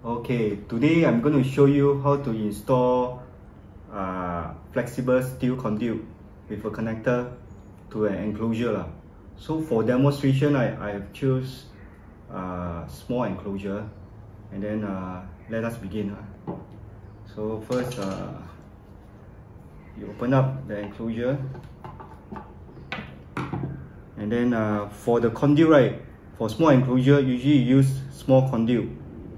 Okay, today I'm going to show you how to install flexible steel conduit with a connector to an enclosure. So for demonstration, I have choose small enclosure, and then let us begin. So first, you open up the enclosure, and then for the conduit, right? For small enclosure, usually you use small conduit,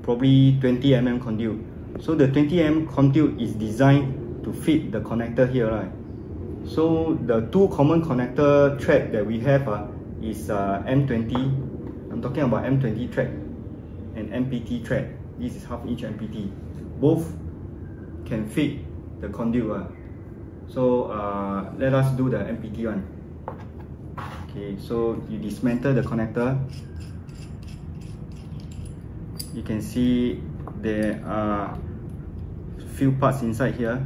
probably 20 mm conduit. So the 20 mm conduit is designed to fit the connector here, right? So the two common connector thread that we have is M20. I'm talking about M20 thread and MPT thread. This is half-inch MPT. Both can fit the conduit. So let us do the MPT one. Okay, so you dismantle the connector. You can see there are few parts inside here.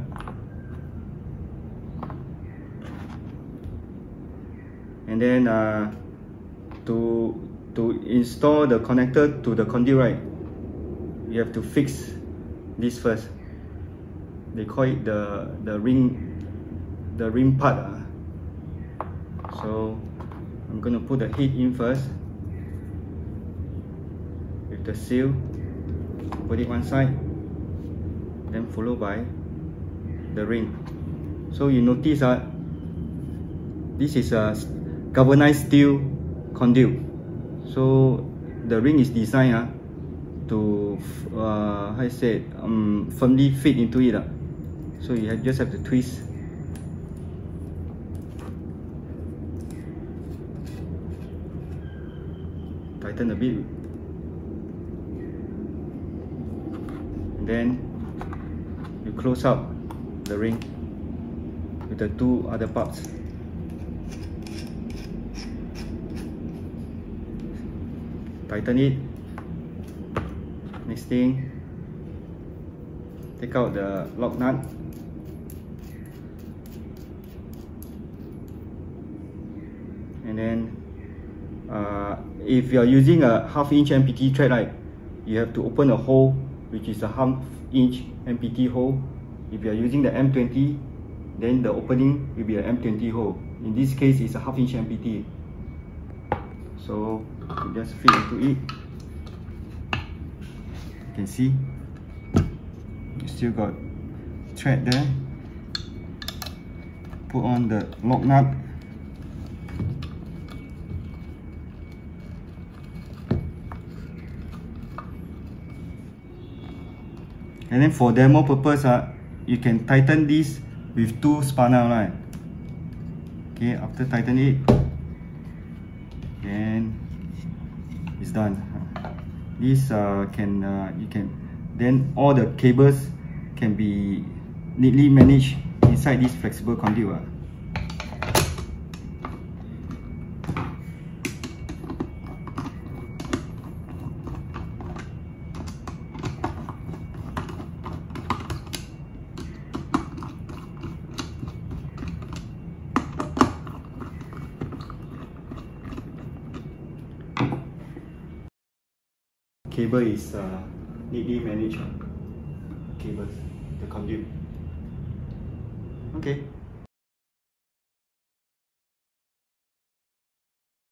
And then to install the connector to the conduit, right, you have to fix this first. They call it the ring part. So I'm going to put the head in first with the seal. Put it one side, then followed by the ring. So you notice this is a galvanized steel conduit. So the ring is designed to how I say firmly fit into it. So you just have to twist. Tighten a bit, and then you close up the ring with the two other parts. Tighten it. Next thing, take out the lock nut. And then if you are using a half-inch MPT thread, right, you have to open a hole which is a half-inch MPT hole. If you are using the M20, then the opening will be an M20 hole. In this case, it's a half-inch MPT. So you just fit into it. You can see you still got thread there. Put on the lock nut. And then for demo purpose, you can tighten this with two spanner, right? Okay, after tighten it, then it's done. This then all the cables can be neatly managed inside this flexible conduit. Cable is neatly managed. Cables, the conduit. Okay.